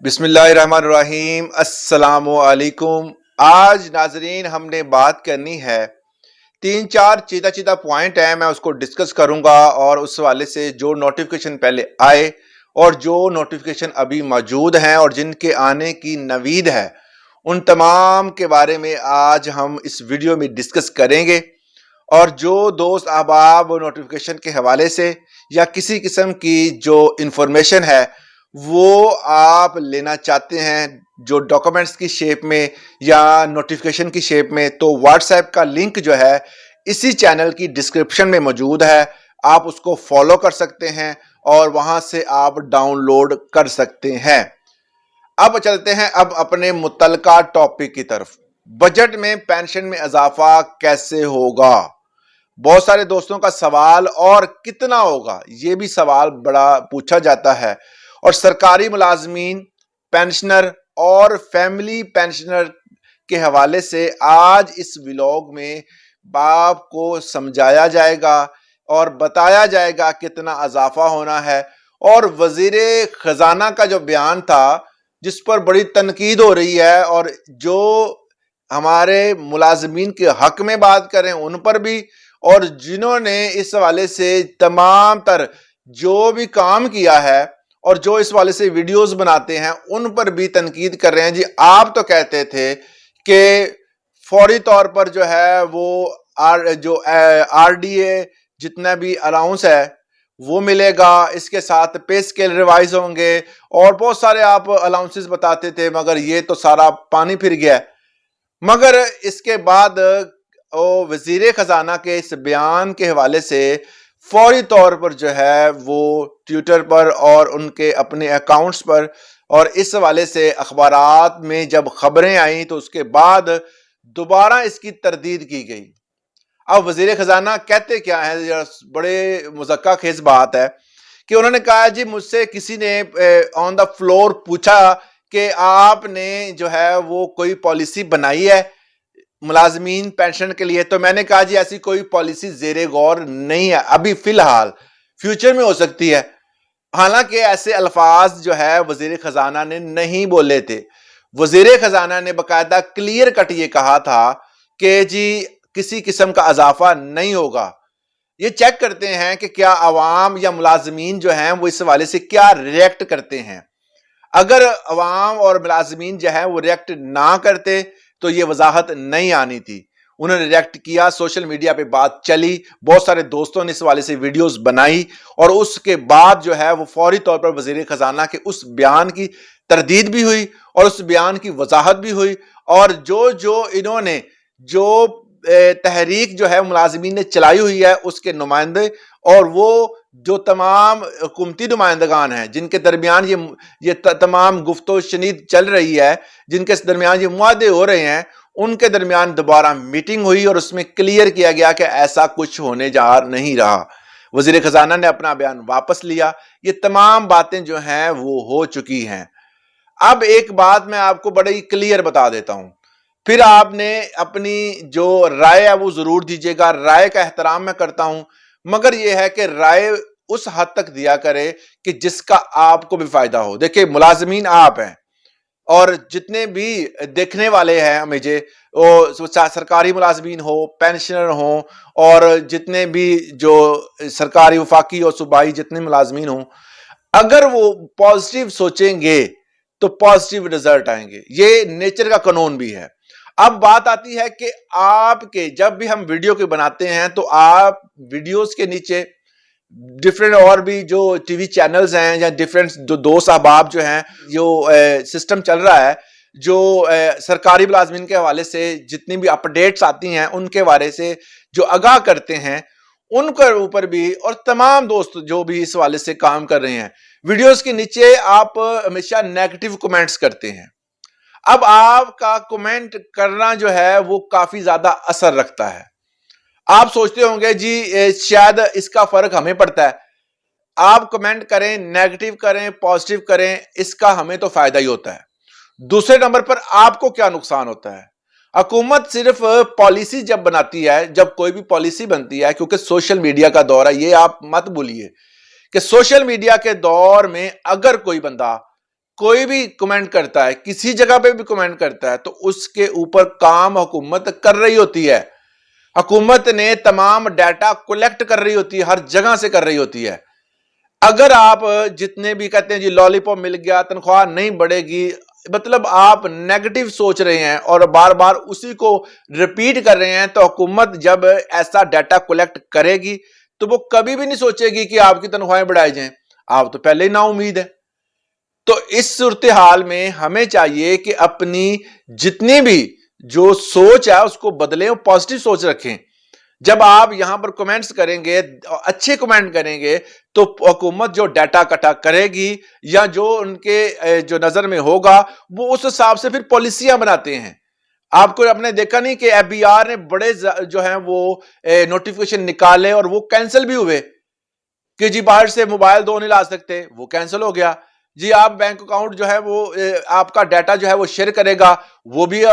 بسم اللہ الرحمن الرحیم۔ السلام علیکم۔ آج ناظرین ہم نے بات کرنی ہے، تین چار چیدہ پوائنٹ ہیں، میں اس کو ڈسکس کروں گا اور اس حوالے سے جو نوٹیفیکیشن پہلے آئے اور جو نوٹیفیکیشن ابھی موجود ہیں اور جن کے آنے کی نوید ہے، ان تمام کے بارے میں آج ہم اس ویڈیو میں ڈسکس کریں گے۔ اور جو دوست احباب نوٹیفیکیشن کے حوالے سے یا کسی قسم کی جو انفارمیشن ہے وہ آپ لینا چاہتے ہیں، جو ڈاکومنٹس کی شیپ میں یا نوٹیفیکیشن کی شیپ میں، تو واٹس ایپ کا لنک جو ہے اسی چینل کی ڈسکرپشن میں موجود ہے، آپ اس کو فالو کر سکتے ہیں اور وہاں سے آپ ڈاؤن لوڈ کر سکتے ہیں۔ اب چلتے ہیں اپنے متعلقہ ٹاپک کی طرف۔ بجٹ میں پینشن میں اضافہ کیسے ہوگا؟ بہت سارے دوستوں کا سوال، اور کتنا ہوگا یہ بھی سوال بڑا پوچھا جاتا ہے۔ اور سرکاری ملازمین، پینشنر اور فیملی پینشنر کے حوالے سے آج اس ولاگ میں آپ کو سمجھایا جائے گا اور بتایا جائے گا کتنا اضافہ ہونا ہے۔ اور وزیر خزانہ کا جو بیان تھا جس پر بڑی تنقید ہو رہی ہے، اور جو ہمارے ملازمین کے حق میں بات کریں ان پر بھی، اور جنہوں نے اس حوالے سے تمام تر جو بھی کام کیا ہے اور جو اس حوالے سے ویڈیوز بناتے ہیں ان پر بھی تنقید کر رہے ہیں۔ جی آپ تو کہتے تھے کہ فوری طور پر جو ہے وہ آر ڈی اے جتنا بھی الاؤنس ہے وہ ملے گا، اس کے ساتھ پے اسکیل ریوائز ہوں گے، اور بہت سارے آپ الاؤنسز بتاتے تھے، مگر یہ تو سارا پانی پھر گیا۔ مگر اس کے بعد وزیر خزانہ کے اس بیان کے حوالے سے فوری طور پر جو ہے وہ ٹویٹر پر اور ان کے اپنے اکاؤنٹس پر اور اس حوالے سے اخبارات میں جب خبریں آئیں تو اس کے بعد دوبارہ اس کی تردید کی گئی۔ اب وزیر خزانہ کہتے کیا ہے، بڑے مذکر خیز بات ہے کہ انہوں نے کہا جی مجھ سے کسی نے آن دا فلور پوچھا کہ آپ نے جو ہے وہ کوئی پالیسی بنائی ہے ملازمین پینشن کے لیے، تو میں نے کہا جی ایسی کوئی پالیسی زیر غور نہیں ہے ابھی فی الحال، فیوچر میں ہو سکتی ہے۔ حالانکہ ایسے الفاظ جو ہے وزیر خزانہ نے نہیں بولے تھے۔ وزیر خزانہ نے باقاعدہ کلیئر کٹ یہ کہا تھا کہ جی کسی قسم کا اضافہ نہیں ہوگا۔ یہ چیک کرتے ہیں کہ کیا عوام یا ملازمین جو ہیں وہ اس حوالے سے کیا ریئیکٹ کرتے ہیں۔ اگر عوام اور ملازمین جو ہیں وہ ریئیکٹ نہ کرتے تو یہ وضاحت نہیں آنی تھی۔ انہوں نے ریئیکٹ کیا، سوشل میڈیا پہ بات چلی، بہت سارے دوستوں نے اس حوالے سے ویڈیوز بنائی، اور اس کے بعد جو ہے وہ فوری طور پر وزیر خزانہ کے اس بیان کی تردید بھی ہوئی اور اس بیان کی وضاحت بھی ہوئی، اور جو انہوں نے جو تحریک جو ہے ملازمین نے چلائی ہوئی ہے اس کے نمائندے اور وہ جو تمام حکومتی نمائندگان ہیں جن کے درمیان یہ تمام گفت و شنید چل رہی ہے، جن کے درمیان یہ معاہدے ہو رہے ہیں، ان کے درمیان دوبارہ میٹنگ ہوئی اور اس میں کلیئر کیا گیا کہ ایسا کچھ ہونے جا نہیں رہا۔ وزیر خزانہ نے اپنا بیان واپس لیا۔ یہ تمام باتیں جو ہیں وہ ہو چکی ہیں۔ اب ایک بات میں آپ کو بڑی کلیئر بتا دیتا ہوں، پھر آپ نے اپنی جو رائے ہے وہ ضرور دیجیے گا، رائے کا احترام میں کرتا ہوں، مگر یہ ہے کہ رائے اس حد تک دیا کرے کہ جس کا آپ کو بھی فائدہ ہو۔ دیکھیں ملازمین آپ ہیں، اور جتنے بھی دیکھنے والے ہیں مجھے، وہ سرکاری ملازمین ہو، پینشنر ہوں، اور جتنے بھی جو سرکاری وفاقی اور صوبائی جتنے ملازمین ہوں، اگر وہ پازیٹیو سوچیں گے تو پازیٹیو رزلٹ آئیں گے۔ یہ نیچر کا قانون بھی ہے۔ اب بات آتی ہے کہ آپ کے جب بھی ہم ویڈیو کے بناتے ہیں تو آپ ویڈیوز کے نیچے ڈیفرنٹ اور بھی جو ٹی وی چینلز ہیں یا ڈیفرنٹ جو دوست احباب جو ہیں، جو سسٹم چل رہا ہے، جو سرکاری ملازمین کے حوالے سے جتنی بھی اپڈیٹس آتی ہیں ان کے بارے سے جو آگاہ کرتے ہیں، ان کے اوپر بھی، اور تمام دوست جو بھی اس حوالے سے کام کر رہے ہیں، ویڈیوز کے نیچے آپ ہمیشہ نیگیٹو کمنٹس کرتے ہیں۔ اب آپ کا کمنٹ کرنا جو ہے وہ کافی زیادہ اثر رکھتا ہے۔ آپ سوچتے ہوں گے جی شاید اس کا فرق ہمیں پڑتا ہے۔ آپ کمنٹ کریں، نیگیٹو کریں، پازیٹیو کریں، اس کا ہمیں تو فائدہ ہی ہوتا ہے۔ دوسرے نمبر پر آپ کو کیا نقصان ہوتا ہے؟ حکومت صرف پالیسی جب بناتی ہے، جب کوئی بھی پالیسی بنتی ہے، کیونکہ سوشل میڈیا کا دور ہے، یہ آپ مت بھولیے کہ سوشل میڈیا کے دور میں اگر کوئی بندہ کوئی بھی کمنٹ کرتا ہے, کسی جگہ پہ بھی کمنٹ کرتا ہے, تو اس کے اوپر کام حکومت کر رہی ہوتی ہے. حکومت نے تمام ڈیٹا کلیکٹ کر رہی ہوتی ہے, ہر جگہ سے کر رہی ہوتی ہے. اگر آپ جتنے بھی کہتے ہیں جی لالی پاپ مل گیا, تنخواہ نہیں بڑھے گی, مطلب آپ نیگیٹو سوچ رہے ہیں اور بار بار اسی کو ریپیٹ کر رہے ہیں, تو حکومت جب ایسا ڈیٹا کلیکٹ کرے گی تو وہ کبھی بھی نہیں سوچے گی کہ آپ کی تنخواہیں بڑھائی جائیں. آپ تو پہلے ہی نا امید ہے. تو اس صورتحال میں ہمیں چاہیے کہ اپنی جتنی بھی جو سوچ ہے اس کو بدلیں اور پازیٹیو سوچ رکھیں. جب آپ یہاں پر کمنٹس کریں گے, اچھے کمنٹ کریں گے, تو حکومت جو ڈیٹا اکٹھا کرے گی یا جو ان کے جو نظر میں ہوگا وہ اس حساب سے پھر پالیسیاں بناتے ہیں. آپ کو اپنے دیکھا نہیں کہ ایف بی آر نے بڑے جو ہیں وہ نوٹیفیکیشن نکالے اور وہ کینسل بھی ہوئے کہ جی باہر سے موبائل دو نہیں لا سکتے, وہ کینسل ہو گیا. جی آپ بینک اکاؤنٹ جو ہے وہ آپ کا ڈیٹا جو ہے وہ شیئر کرے گا, وہ بھی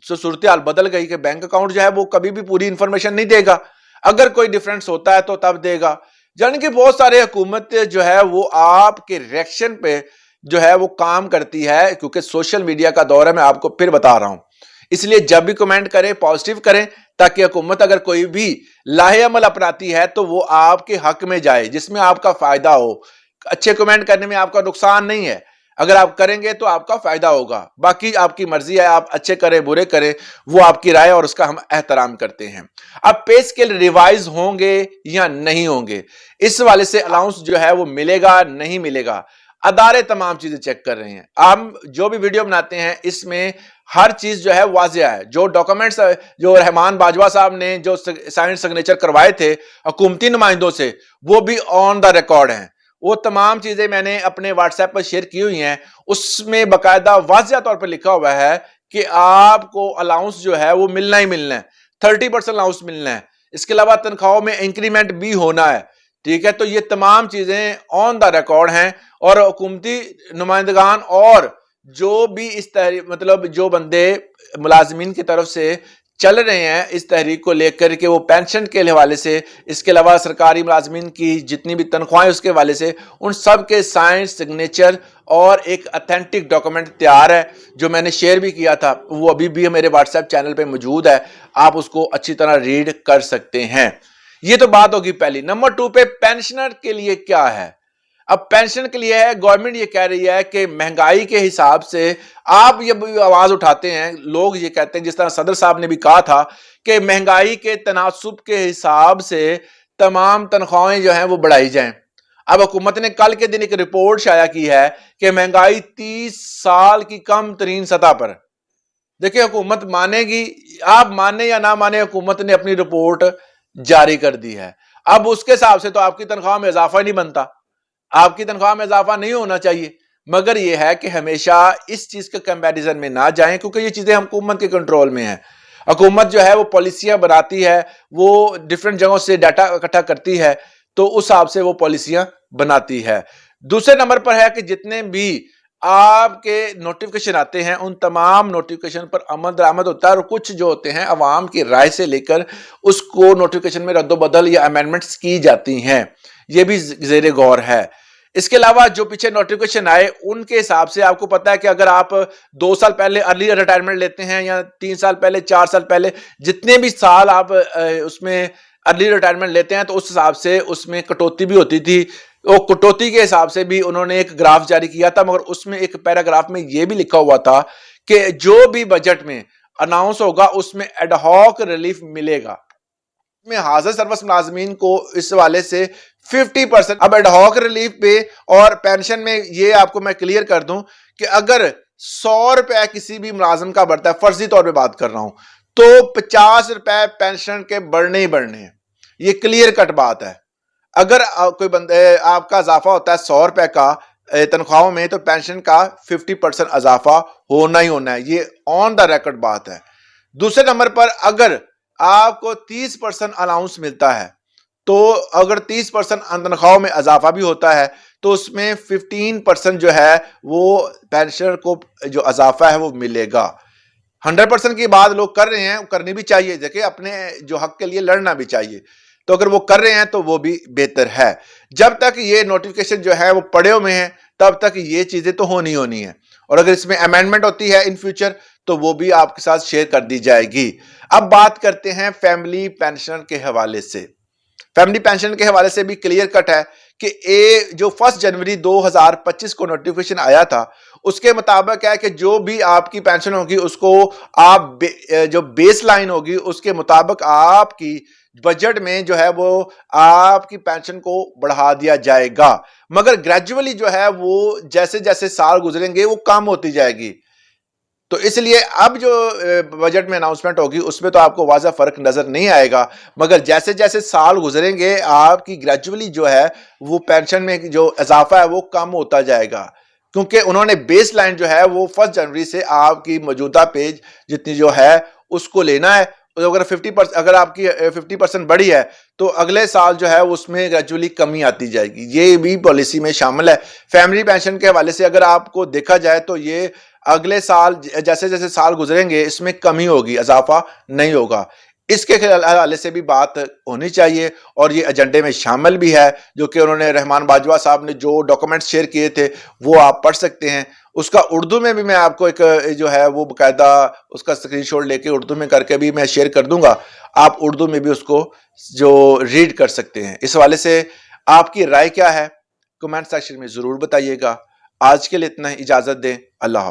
صورتحال بدل گئی کہ بینک اکاؤنٹ جو ہے وہ کبھی بھی پوری انفارمیشن نہیں دے گا, اگر کوئی ڈیفرنس ہوتا ہے تو تب دے گا. یعنی کہ بہت سارے حکومت جو ہے وہ آپ کے ریئیکشن پہ جو ہے وہ کام کرتی ہے, کیونکہ سوشل میڈیا کا دور ہے, میں آپ کو پھر بتا رہا ہوں. اس لیے جب بھی کمنٹ کریں پازیٹیو کریں, تاکہ حکومت اگر کوئی بھی لاہے عمل اپناتی ہے تو وہ آپ کے حق میں جائے, جس میں آپ کا فائدہ ہو. اچھے کمنٹ کرنے میں آپ کا نقصان نہیں ہے, اگر آپ کریں گے تو آپ کا فائدہ ہوگا. باقی آپ کی مرضی ہے, آپ اچھے کریں برے کریں, وہ آپ کی رائے اور اس کا ہم احترام کرتے ہیں. اب پے اسکیل ریوائز ہوں گے یا نہیں ہوں گے, اس والے سے الاؤنس جو ہے وہ ملے گا نہیں ملے گا, ادارے تمام چیزیں چیک کر رہے ہیں. ہم جو بھی ویڈیو بناتے ہیں اس میں ہر چیز جو ہے واضح ہے. جو ڈاکومنٹس جو رحمان باجوہ صاحب نے جو سائن سگنیچر کروائے تھے حکومتی نمائندوں سے, وہ بھی آن دا ریکارڈ ہیں. وہ تمام چیزیں میں نے اپنے واٹس ایپ پر شیئر کی ہوئی ہیں, اس میں باقاعدہ واضح طور پر لکھا ہوا ہے کہ آپ کو الاؤنس جو ہے وہ ملنا ہی ملنا ہے, 30% الاؤنس ملنا ہے. اس کے علاوہ تنخواہوں میں انکریمنٹ بھی ہونا ہے. ٹھیک ہے, تو یہ تمام چیزیں آن دا ریکارڈ ہیں, اور حکومتی نمائندگان اور جو بھی اس تحریک مطلب جو بندے ملازمین کی طرف سے چل رہے ہیں اس تحریک کو لے کر کے, وہ پینشن کے حوالے سے, اس کے علاوہ سرکاری ملازمین کی جتنی بھی تنخواہیں اس کے حوالے سے, ان سب کے سائن سگنیچر اور ایک اتھینٹک ڈاکومنٹ تیار ہے, جو میں نے شیئر بھی کیا تھا. وہ ابھی بھی میرے واٹس ایپ چینل پہ موجود ہے, آپ اس کو اچھی طرح ریڈ کر سکتے ہیں. یہ تو بات ہوگی پہلی. نمبر 2 پہ پینشنر کے لیے کیا ہے. اب پینشن کے لیے ہے, گورنمنٹ یہ کہہ رہی ہے کہ مہنگائی کے حساب سے آپ یہ آواز اٹھاتے ہیں, لوگ یہ کہتے ہیں, جس طرح صدر صاحب نے بھی کہا تھا کہ مہنگائی کے تناسب کے حساب سے تمام تنخواہیں جو ہیں وہ بڑھائی جائیں. اب حکومت نے کل کے دن ایک رپورٹ شائع کی ہے کہ مہنگائی 30 سال کی کم ترین سطح پر. دیکھیں حکومت مانے گی, آپ مانے یا نہ مانے, حکومت نے اپنی رپورٹ جاری کر دی ہے. اب اس کے حساب سے تو آپ کی تنخواہ میں اضافہ نہیں بنتا, آپ کی تنخواہ میں اضافہ نہیں ہونا چاہیے. مگر یہ ہے کہ ہمیشہ اس چیز کے کمپیریزن میں نہ جائیں, کیونکہ یہ چیزیں حکومت کے کنٹرول میں ہیں. حکومت جو ہے وہ پالیسیاں بناتی ہے, وہ ڈیفرنٹ جگہوں سے ڈیٹا اکٹھا کرتی ہے, تو اس حساب سے وہ پالیسیاں بناتی ہے. دوسرے نمبر پر ہے کہ جتنے بھی آپ کے نوٹیفیکیشن آتے ہیں ان تمام نوٹیفیکیشن پر عمل درآمد ہوتا ہے, اور کچھ جو ہوتے ہیں عوام کی رائے سے لے کر اس کو نوٹیفیکیشن میں رد و بدل یا امینڈمنٹس کی جاتی ہیں. یہ بھی زیر غور ہے. اس کے علاوہ جو پیچھے نوٹیفیکیشن آئے ان کے حساب سے آپ کو پتا ہے کہ اگر آپ 2 سال پہلے ارلی ریٹائرمنٹ لیتے ہیں, یا 3 سال پہلے, 4 سال پہلے, جتنے بھی سال آپ اس میں ارلی ریٹائرمنٹ لیتے ہیں, تو اس حساب سے اس میں کٹوتی بھی ہوتی تھی. وہ کٹوتی کے حساب سے بھی انہوں نے ایک گراف جاری کیا تھا, مگر اس میں ایک پیراگراف میں یہ بھی لکھا ہوا تھا کہ جو بھی بجٹ میں اناؤنس ہوگا اس میں ایڈ ہاک ریلیف ملے گا. میں حاضر سروس ملازمین کو اس والے سے 50%. اب ایڈ ہاک ریلیف پہ اور پینشن میں یہ آپ کو میں کلیئر کر دوں کہ اگر 100 روپے کسی بھی ملازم کا بڑھتا ہے, فرضی طور پہ بات کر رہا ہوں, تو 50 روپے پینشن کے بڑھنے ہی بڑھنے ہیں. یہ کلیئر کٹ بات ہے. اگر کوئی بندے آپ کا اضافہ ہوتا ہے 100 روپے کا تنخواہوں میں, تو پینشن کا 50% اضافہ ہونا ہی ہونا ہے. یہ آن دا ریکارڈ بات ہے. دوسرے نمبر پر اگر آپ کو 30% الاؤنس ملتا ہے, تو اگر 30% تنخواہوں میں اضافہ بھی ہوتا ہے, تو اس میں 15% جو ہے وہ پینشنر کو جو اضافہ ہے وہ ملے گا. 100% کی بات لوگ کر رہے ہیں, کرنی بھی چاہیے. دیکھیں اپنے جو حق کے لیے لڑنا بھی چاہیے, تو اگر وہ کر رہے ہیں تو وہ بھی بہتر ہے. جب تک یہ نوٹیفکیشن جو ہے وہ پڑے ہوئے ہیں تب تک یہ چیزیں تو ہونی ہیں, اور اگر اس میں امینڈمنٹ ہوتی ہے ان فیوچر تو وہ بھی آپ کے ساتھ شیئر کر دی جائے گی. اب بات کرتے ہیں فیملی پینشن کے حوالے سے. فیملی پینشن کے حوالے سے بھی کلیئر کٹ ہے کہ جو 1 جنوری 2025 کو نوٹیفکیشن آیا تھا اس کے مطابق ہے کہ جو بھی آپ کی پینشن ہوگی اس کو آپ جو بیس لائن ہوگی اس کے مطابق آپ کی بجٹ میں جو ہے وہ آپ کی پینشن کو بڑھا دیا جائے گا, مگر گریجولی جو ہے وہ جیسے جیسے سال گزریں گے وہ کم ہوتی جائے گی. تو اس لیے اب جو بجٹ میں اناؤنسمنٹ ہوگی اس میں تو آپ کو واضح فرق نظر نہیں آئے گا, مگر جیسے جیسے سال گزریں گے آپ کی گریجولی جو ہے وہ پینشن میں جو اضافہ ہے وہ کم ہوتا جائے گا, کیونکہ انہوں نے بیس لائن جو ہے وہ 1 جنوری سے آپ کی موجودہ پیج جتنی جو ہے اس کو لینا ہے. اگر 50% اگر آپ کی 50% بڑھی ہے تو اگلے سال جو ہے اس میں گریجولی کمی آتی جائے گی. یہ بھی پالیسی میں شامل ہے. فیملی پینشن کے حوالے سے اگر آپ کو دیکھا جائے تو یہ اگلے سال جیسے جیسے سال گزریں گے اس میں کمی ہوگی, اضافہ نہیں ہوگا. اس کے حوالے سے بھی بات ہونی چاہیے اور یہ ایجنڈے میں شامل بھی ہے, جو کہ انہوں نے رحمان باجوہ صاحب نے جو ڈاکومنٹس شیئر کیے تھے وہ آپ پڑھ سکتے ہیں. اس کا اردو میں بھی میں آپ کو ایک جو ہے وہ باقاعدہ اس کا اسکرین شاٹ لے کے اردو میں کر کے بھی میں شیئر کر دوں گا, آپ اردو میں بھی اس کو جو ریڈ کر سکتے ہیں. اس حوالے سے آپ کی رائے کیا ہے کمنٹ سیکشن میں ضرور بتائیے گا. آج کے لیے اتنا ہی, اجازت دیں, اللہ حافظ.